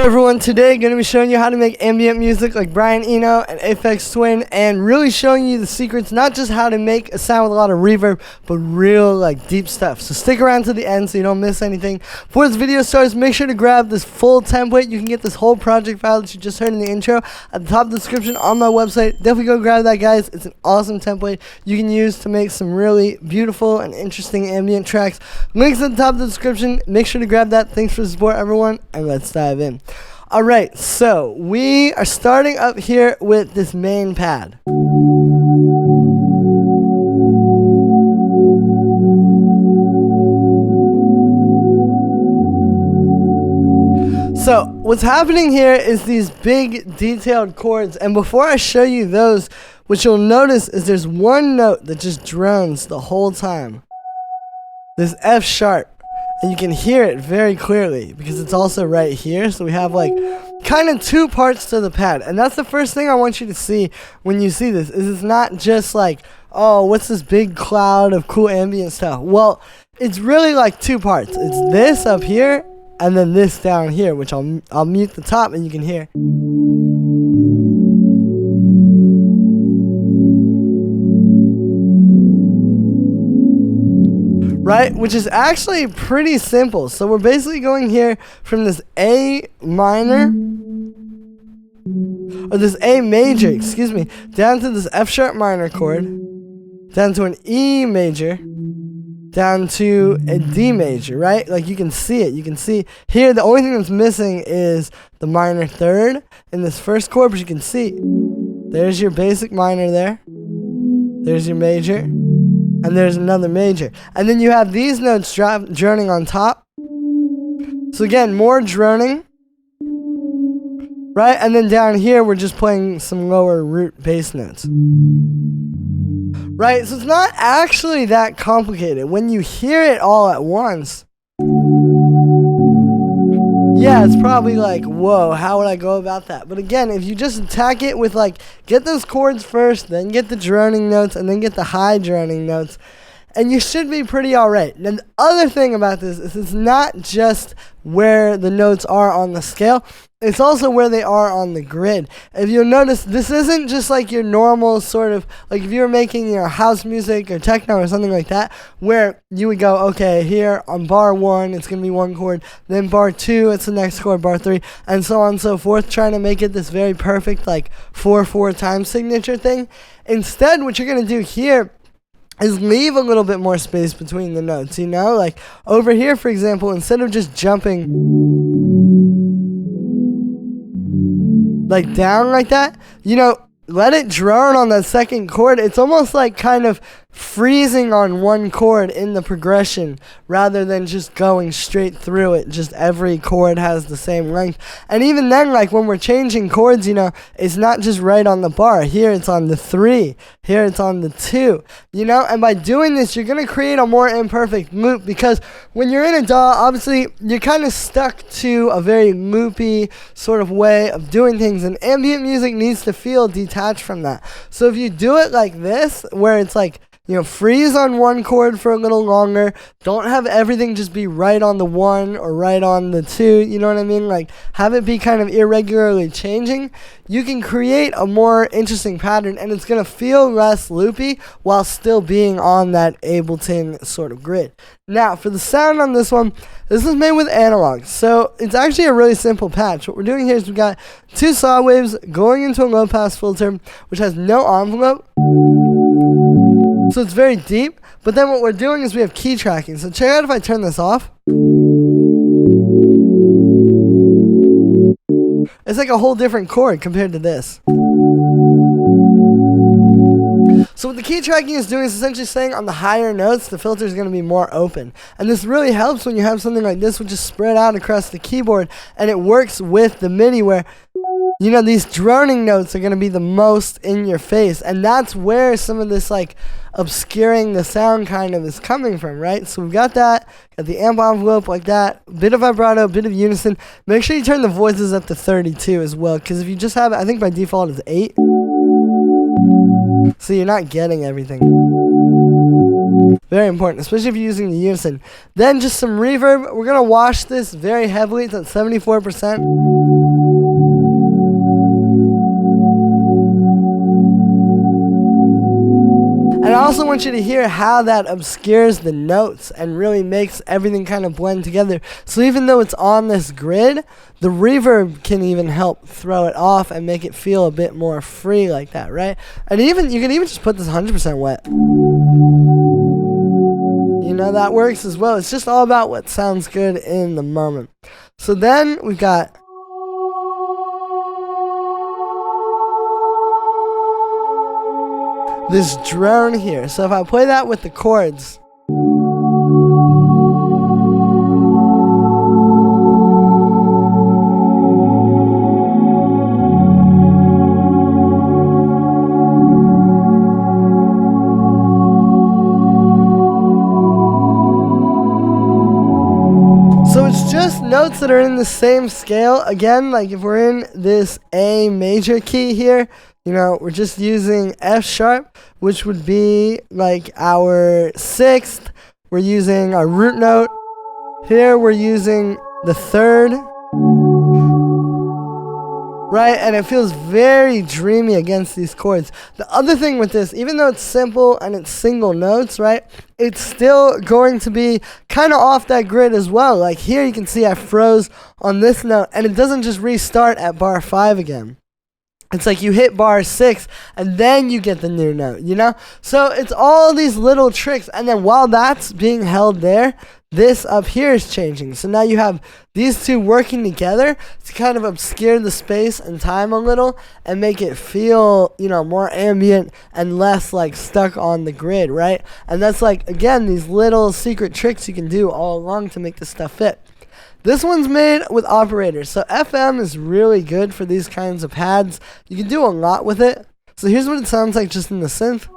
everyone, today I'm going to be showing you how to make ambient music like Brian Eno and Aphex Twin, and really showing you the secrets, not just how to make a sound with a lot of reverb, but real like deep stuff. So stick around to the end so you don't miss anything. Before this video starts, make sure to grab this full template. You can get this whole project file that you just heard in the intro at the top of the description on my website. Definitely go grab that, guys. It's an awesome template you can use to make some really beautiful and interesting ambient tracks. Links at the top of the description. Make sure to grab that. Thanks for the support, everyone, and let's dive in. Alright, so we are starting up here with this main pad. So what's happening here is these big detailed chords, and before I show you those, what you'll notice is there's one note that just drones the whole time. This F sharp. And you can hear it very clearly because it's also right here. So we have like kind of two parts to the pad. And that's the first thing I want you to see when you see this. Is it's not just like, oh, what's this big cloud of cool ambient stuff? Well, it's really like two parts. It's this up here and then this down here, which I'll mute the top and you can hear. Right, which is actually pretty simple. So we're basically going here from this A minor, or this A major, excuse me, down to this F sharp minor chord, down to an E major, down to a D major, right? Like you can see it. You can see here the only thing that's missing is the minor third in this first chord, but you can see there's your basic minor there. There's your major. And there's another major. And then you have these notes droning on top. So again, more droning. Right? And then down here, we're just playing some lower root bass notes. Right? So it's not actually that complicated. When you hear it all at once, yeah, it's probably like, whoa, how would I go about that? But again, if you just attack it with like, get those chords first, then get the droning notes, and then get the high droning notes, and you should be pretty alright. Now, the other thing about this is it's not just where the notes are on the scale, it's also where they are on the grid. If you'll notice, this isn't just like your normal sort of, like if you were making your house music or techno or something like that, where you would go, okay, here on bar 1, it's going to be one chord, then bar 2, it's the next chord, bar 3, and so on and so forth, trying to make it this very perfect, like 4/4 time signature thing. Instead, what you're going to do here is leave a little bit more space between the notes, you know? Like over here, for example, instead of just jumping like down like that, you know, let it drone on that second chord. It's almost like kind of freezing on one chord in the progression rather than just going straight through it. Just every chord has the same length. And even then, like when we're changing chords, you know, it's not just right on the bar. Here it's on the 3. Here it's on the 2. You know, and by doing this, you're going to create a more imperfect loop, because when you're in a DAW, obviously, you're kind of stuck to a very loopy sort of way of doing things, and ambient music needs to feel detached from that. So if you do it like this, where it's like, you know, freeze on one chord for a little longer. Don't have everything just be right on the 1 or right on the 2. You know what I mean? Like, have it be kind of irregularly changing. You can create a more interesting pattern, and it's going to feel less loopy while still being on that Ableton sort of grid. Now, for the sound on this one, this is made with analog. So it's actually a really simple patch. What we're doing here is we've got 2 saw waves going into a low-pass filter, which has no envelope. So it's very deep, but then what we're doing is we have key tracking. So check out if I turn this off. It's like a whole different chord compared to this. So what the key tracking is doing is essentially saying on the higher notes, the filter is going to be more open. And this really helps when you have something like this, which is spread out across the keyboard, and it works with the MIDI where, you know, these droning notes are going to be the most in your face. And that's where some of this like obscuring the sound kind of is coming from, right? So we've got that, got the amp envelope like that, bit of vibrato, bit of unison. Make sure you turn the voices up to 32 as well, because if you just have it, I think by default it's 8. So you're not getting everything. Very important, especially if you're using the unison. Then just some reverb. We're going to wash this very heavily. It's at 74%. I also want you to hear how that obscures the notes and really makes everything kind of blend together. So even though it's on this grid, the reverb can even help throw it off and make it feel a bit more free like that, right? And even you can even just put this 100% wet. You know, that works as well. It's just all about what sounds good in the moment. So then we've got this drone here. So if I play that with the chords, so it's just notes that are in the same scale. Again, like if we're in this A major key here, you know, we're just using F sharp, which would be like our 6th. We're using our root note. Here we're using the 3rd. Right, and it feels very dreamy against these chords. The other thing with this, even though it's simple and it's single notes, right, it's still going to be kind of off that grid as well. Like here you can see I froze on this note, and it doesn't just restart at bar 5 again. It's like you hit bar 6 and then you get the new note, you know? So it's all these little tricks, and then while that's being held there, this up here is changing. So now you have these two working together to kind of obscure the space and time a little and make it feel, you know, more ambient and less like stuck on the grid, right? And that's like, again, these little secret tricks you can do all along to make this stuff fit. This one's made with operators. So FM is really good for these kinds of pads. You can do a lot with it. So here's what it sounds like just in the synth.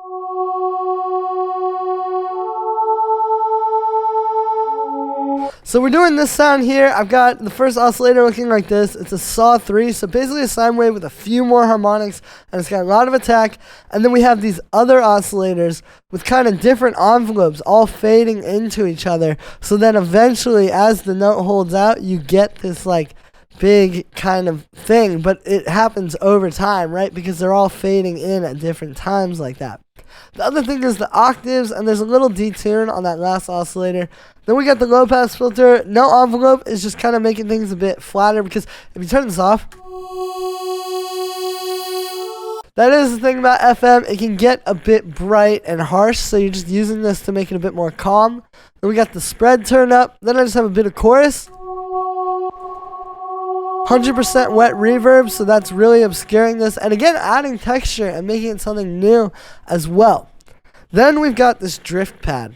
So we're doing this sound here. I've got the first oscillator looking like this. It's a saw 3, so basically a sine wave with a few more harmonics, and it's got a lot of attack. And then we have these other oscillators with kind of different envelopes all fading into each other. So then eventually, as the note holds out, you get this like big kind of thing, but it happens over time, right? Because they're all fading in at different times like that. The other thing is the octaves, and there's a little detune on that last oscillator. Then we got the low pass filter. No envelope is just kind of making things a bit flatter, because if you turn this off, that is the thing about FM. It can get a bit bright and harsh, so you're just using this to make it a bit more calm. Then we got the spread turned up. Then I just have a bit of chorus. 100% wet reverb, so that's really obscuring this. And again, adding texture and making it something new as well. Then we've got this drift pad.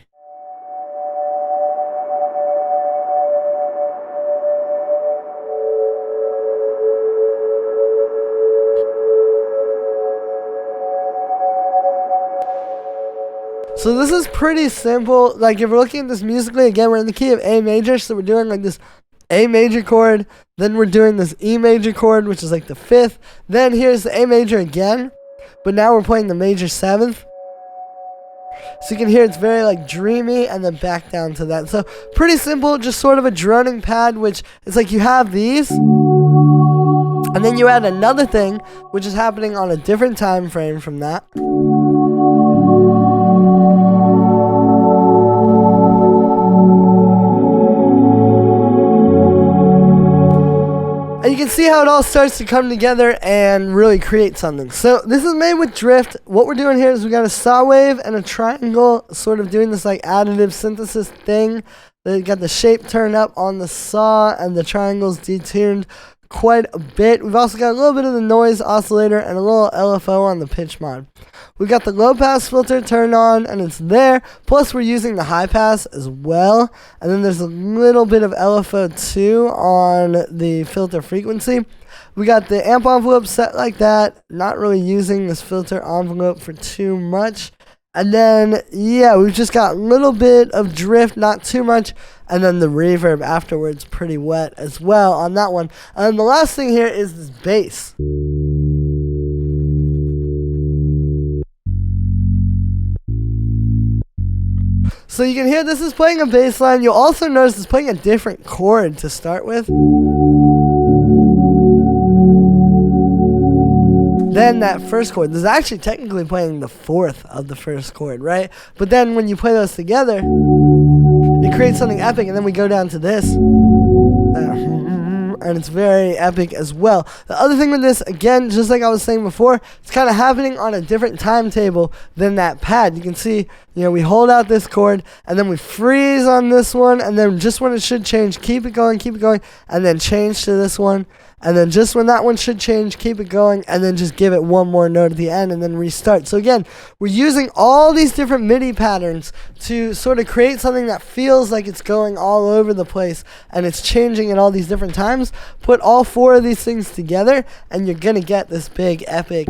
So this is pretty simple. Like if we're looking at this musically, again, we're in the key of A major, so we're doing like this A major chord, then we're doing this E major chord, which is like the 5th, then here's the A major again, but now we're playing the major 7th. So you can hear it's very like dreamy, and then back down to that. So pretty simple, just sort of a droning pad, which it's like you have these, and then you add another thing, which is happening on a different time frame from that. And you can see how it all starts to come together and really create something. So this is made with drift. What we're doing here is we got a saw wave and a triangle, sort of doing this like additive synthesis thing. They got the shape turned up on the saw, and the triangles detuned quite a bit. We've also got a little bit of the noise oscillator and a little LFO on the pitch mod. We got the low pass filter turned on, and it's there. Plus we're using the high pass as well. And then there's a little bit of LFO too on the filter frequency. We got the amp envelope set like that. Not really using this filter envelope for too much. And then, yeah, we've just got a little bit of drift, not too much. And then the reverb afterwards, pretty wet as well on that one. And then the last thing here is this bass. So you can hear this is playing a bass line. You'll also notice it's playing a different chord to start with. than that first chord. This is actually technically playing the fourth of the first chord, right? But then when you play those together, it creates something epic, and then we go down to this. And it's very epic as well. The other thing with this, again, just like I was saying before, it's kind of happening on a different timetable than that pad. You can see, we hold out this chord, and then we freeze on this one, and then just when it should change, keep it going, and then change to this one. And then just when that one should change, keep it going, and then just give it one more note at the end and then restart. So again, we're using all these different MIDI patterns to sort of create something that feels like it's going all over the place and it's changing at all these different times. Put all four of these things together and you're going to get this big, epic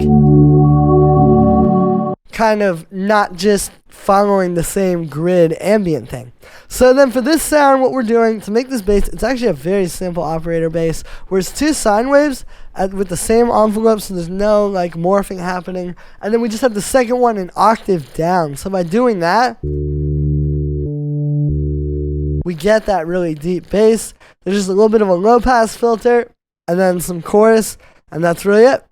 kind of not just following the same grid ambient thing. So then for this sound, what we're doing to make this bass, it's actually a very simple operator bass where it's two sine waves with the same envelope, so there's no like morphing happening, and then we just have the second one an octave down. So by doing that, we get that really deep bass. There's just a little bit of a low pass filter and then some chorus, and that's really it.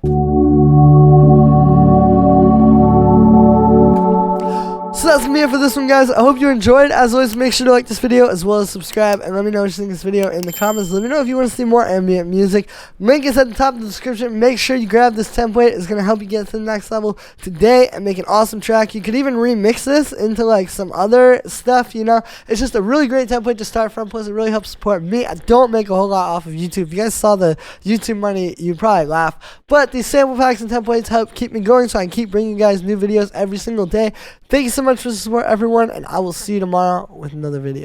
So that's me for this one, guys. I hope you enjoyed. As always, make sure to like this video as well as subscribe, and let me know what you think of this video in the comments. Let me know if you want to see more ambient music. Link is at the top of the description. Make sure you grab this template. It's going to help you get to the next level today and make an awesome track. You could even remix this into like some other stuff, It's just a really great template to start from, plus it really helps support me. I don't make a whole lot off of YouTube. If you guys saw the YouTube money, you'd probably laugh. But these sample packs and templates help keep me going so I can keep bringing you guys new videos every single day. Thank you so much for the support, everyone, and I will see you tomorrow with another video.